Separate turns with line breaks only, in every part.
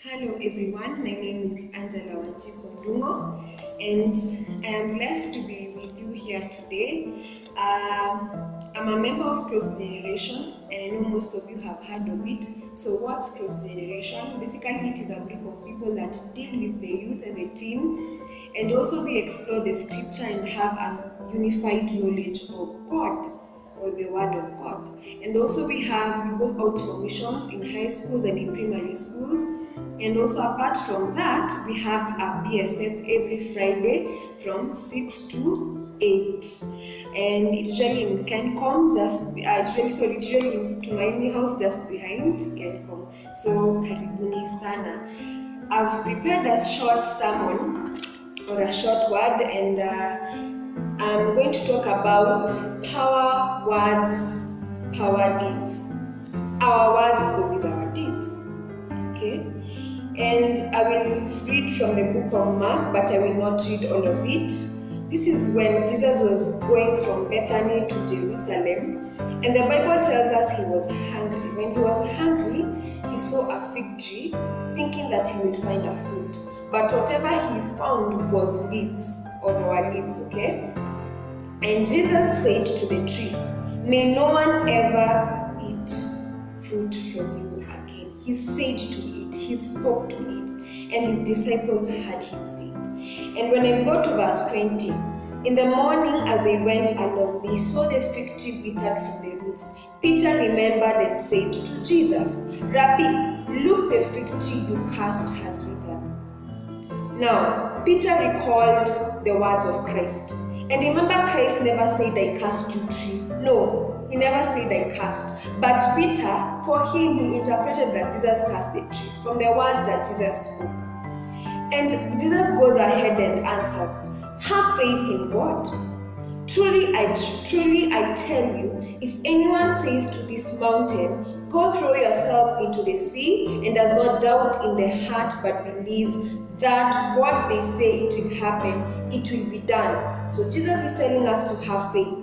Hello everyone, my name is Angela Wanchiko and I am blessed to be with you here today. I'm a member of Cross Generation and I know most of you have heard of it. So what's Cross Generation? Basically it is a group of people that deal with the youth and the teen, and also we explore the scripture and have a unified knowledge of God or the word of God. And also we go out for missions in high schools and in primary schools. And also apart from that, we have a BSF every Friday from 6 to 8. And it's usually in Kencom, it's usually in Tumaini House just behind Kencom. So karibuni sana. I've prepared a short sermon or a short word, and I'm going to talk about power words, power deeds. Our words go with our deeds. Okay? And I will read from the book of Mark, but I will not read all of it. This is when Jesus was going from Bethany to Jerusalem, and the Bible tells us he was hungry. When he was hungry, he saw a fig tree, thinking that he would find a fruit. But whatever he found was leaves, or there were leaves, okay? And Jesus said to the tree, "May no one ever eat fruit from you again." He said to it, he spoke to it, and his disciples heard him say. And when I go to verse 20, in the morning as they went along, they saw the fig tree withered from the roots. Peter remembered and said to Jesus, "Rabbi, look, the fig tree you cursed has withered." Now, Peter recalled the words of Christ. And remember, Christ never said, "I cursed you, tree." No, he never said, "I cursed." But Peter, for him, he interpreted that Jesus cursed the tree from the words that Jesus spoke. And Jesus goes ahead and answers, "Have faith in God. Truly I tell you, if anyone says to this mountain, 'Go throw yourself into the sea,' and does not doubt in the heart but believes that what they say it will happen, it will be done." So Jesus is telling us to have faith.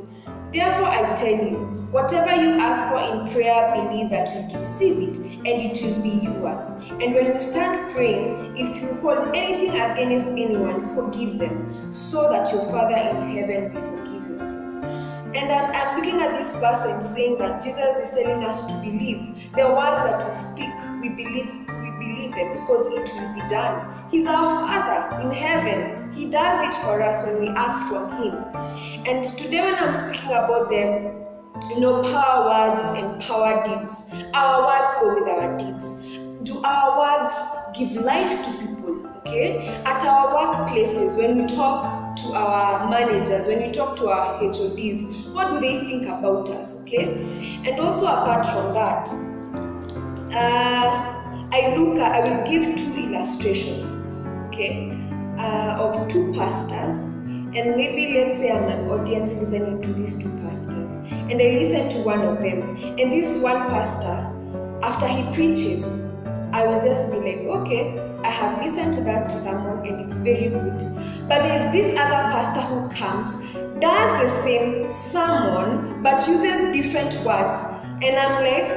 "Therefore I tell you, whatever you ask for in prayer, believe that you receive it, and it will be yours. And when you stand praying, if you hold anything against anyone, forgive them, so that your Father in heaven will forgive your sins." And I'm looking at this verse and saying that Jesus is telling us to believe. The words that we speak, we believe them because it will be done. He's our Father in heaven. He does it for us when we ask from Him. And today when I'm speaking about them, power words and power deeds. Our words go with our deeds. Do our words give life to people? Okay? At our workplaces, when we talk to our managers, when we talk to our HODs, what do they think about us? Okay? And also apart from that, I will give two illustrations, okay, of two pastors. And maybe let's say I'm an audience listening to these two pastors, and I listen to one of them. And this one pastor, after he preaches, I will just be like, okay, I have listened to that sermon and it's very good. But there's this other pastor who comes, does the same sermon, but uses different words. And I'm like,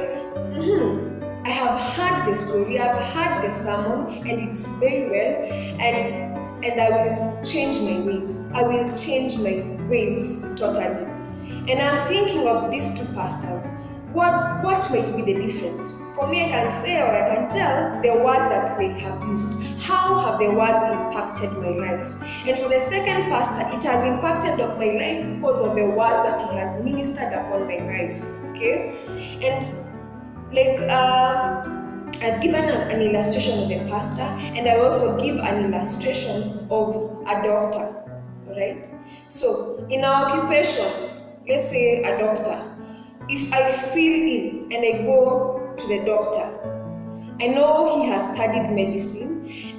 I have heard the story, I've heard the sermon, and it's very well, and I will change my ways. I will change my ways totally. And I'm thinking of these two pastors. What might be the difference? For me, I can say or I can tell the words that they have used. How have the words impacted my life? And for the second pastor, it has impacted of my life because of the words that he has ministered upon my life. Okay? And I've given an illustration of a pastor, and I also give an illustration of a doctor. Alright? So, in our occupations, let's say a doctor, if I feel ill and I go to the doctor, I know he has studied medicine,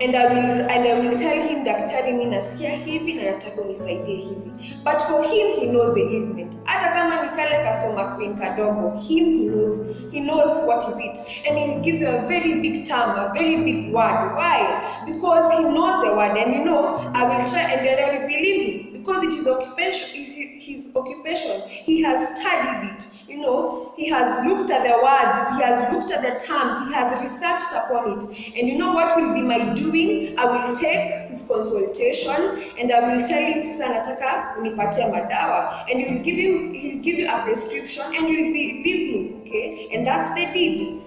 and I will tell him, "Daktari, mimi nasikia hivi na nataka unisaidie hivi." But for him, he knows the ailment. Hata kama ni kale customer pain kadogo, he knows what is it, and he'll give you a very big term, a very big word. Why? Because he knows the word, and I will try and then I will believe him because it is his occupation. He has studied it. he has looked at the words, he has looked at the terms, he has researched upon it. And you know what will be my doing? I will take his consultation and I will tell him, sasa nataka unipatie madawa, and he'll give you a prescription and you'll be living, okay? And that's the deed.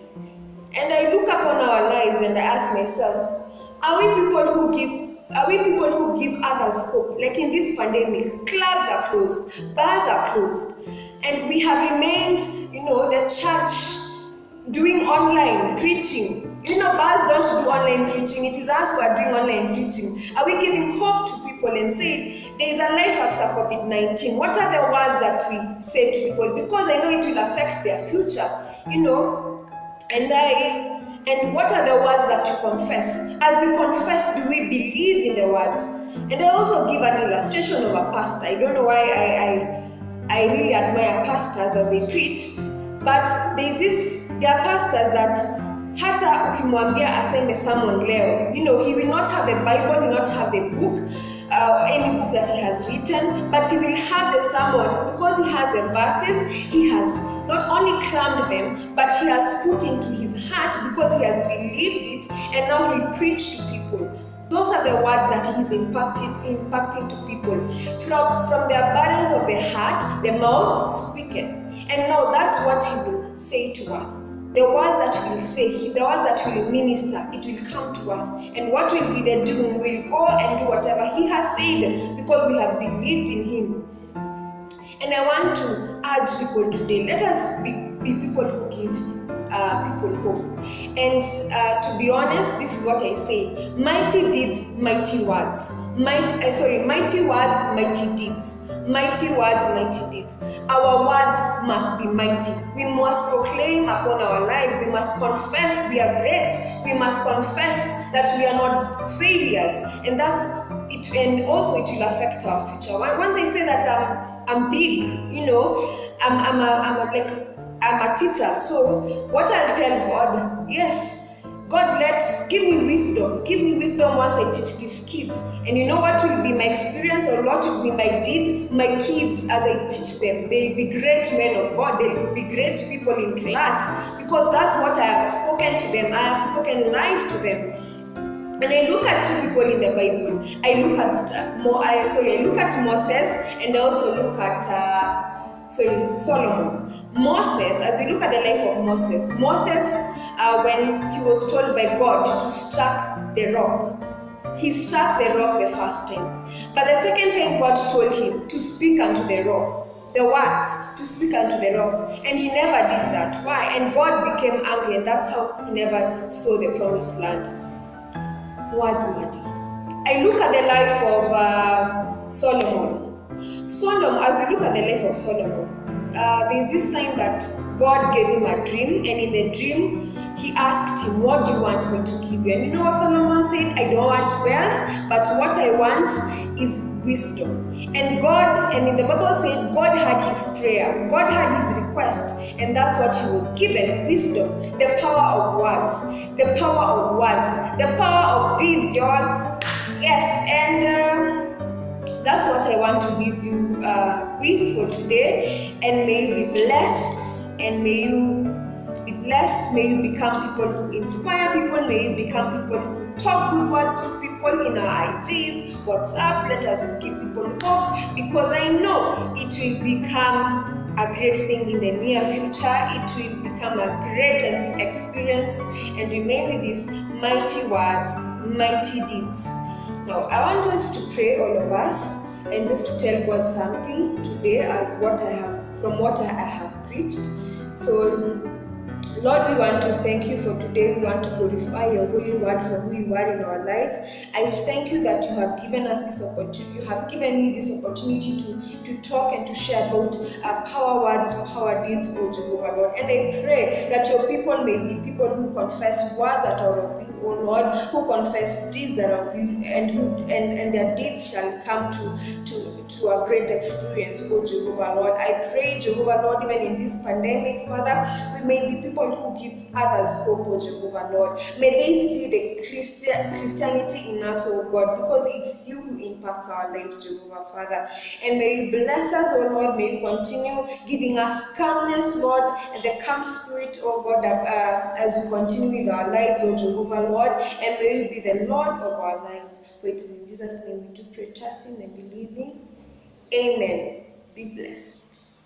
And I look upon our lives and I ask myself, are we people who give others hope? Like in this pandemic, clubs are closed, bars are closed, and we have remained, the church doing online preaching. Bars don't do online preaching. It is us who are doing online preaching. Are we giving hope to people and saying there is a life after COVID-19? What are the words that we say to people? Because I know it will affect their future, And what are the words that you confess? As you confess, do we believe in the words? And I also give an illustration of a pastor. I don't know why I really admire pastors as they preach, but there are pastors that hata ukimwambia aseme sermon leo, he will not have the Bible, he will not have the book, any book that he has written, but he will have the sermon because he has the verses. He has not only crammed them, but he has put into his heart because he has believed it, and now he'll preach to people. Those are the words that he's impacting to people. From the abundance of the heart, the mouth speaketh. And now that's what he will say to us. The words that he will say, the words that he will minister, it will come to us. And what will be the doing? We'll go and do whatever he has said because we have believed in him. And I want to urge people today, let us be people who give people hope. And to be honest, this is what I say: mighty deeds, mighty words. Mighty words, mighty deeds. Mighty words, mighty deeds. Our words must be mighty. We must proclaim upon our lives. We must confess we are great. We must confess that we are not failures, and that's it. And also, it will affect our future. Once I say that I'm big, I'm a teacher. So what I'll tell God, yes, God, give me wisdom. Give me wisdom once I teach these kids. And you know what will be my experience, or what will be my deed? My kids, as I teach them, they'll be great men of God. They'll be great people in class, because that's what I have spoken to them. I have spoken life to them. And I look at two people in the Bible. I look at Moses, and I also look at Solomon. Moses, as we look at the life of Moses, when he was told by God to strike the rock, he struck the rock the first time. But the second time God told him to speak unto the rock, the words, to speak unto the rock. And he never did that. Why? And God became angry, and that's how he never saw the promised land. Words matter. I look at the life of Solomon. As we look at the life of Solomon, there's this time that God gave him a dream, and in the dream, he asked him, what do you want me to give you? And you know what Solomon said? I don't want wealth, but what I want is wisdom. And in the Bible said, God had his prayer, God had his request, and that's what he was given: wisdom, the power of words, the power of deeds, y'all. Yes, and that's what I want to leave you with for today. And may you be blessed, and may you be blessed. May you become people who inspire people. May you become people who talk good words to people in our IGs, WhatsApp. Let us give people hope, because I know it will become a great thing in the near future. It will become a great experience, and remain with these mighty words, mighty deeds. Now, I want us to pray, all of us, and just to tell God something today as from what I have preached. So, Lord, we want to thank you for today. We want to glorify your holy word for who you are in our lives. I thank you that you have given us this opportunity. You have given me this opportunity to talk and to share about power words, power deeds, O Jehovah, Lord. And I pray that your people may be people who confess words that are of you, O Lord, who confess deeds that are of you, and their deeds shall come to a great experience, O Jehovah, Lord. I pray, Jehovah, Lord, even in this pandemic, Father, we may be people who give others hope, O Jehovah, Lord. May they see the Christianity in us, oh God, because it's you who impacts our life, Jehovah Father. And may you bless us, oh Lord. May you continue giving us calmness, Lord, and the calm spirit, oh God, as we continue with our lives, oh Jehovah, Lord. And may you be the Lord of our lives. For it's in Jesus' name we do pray, trusting and believing. Amen. Be blessed.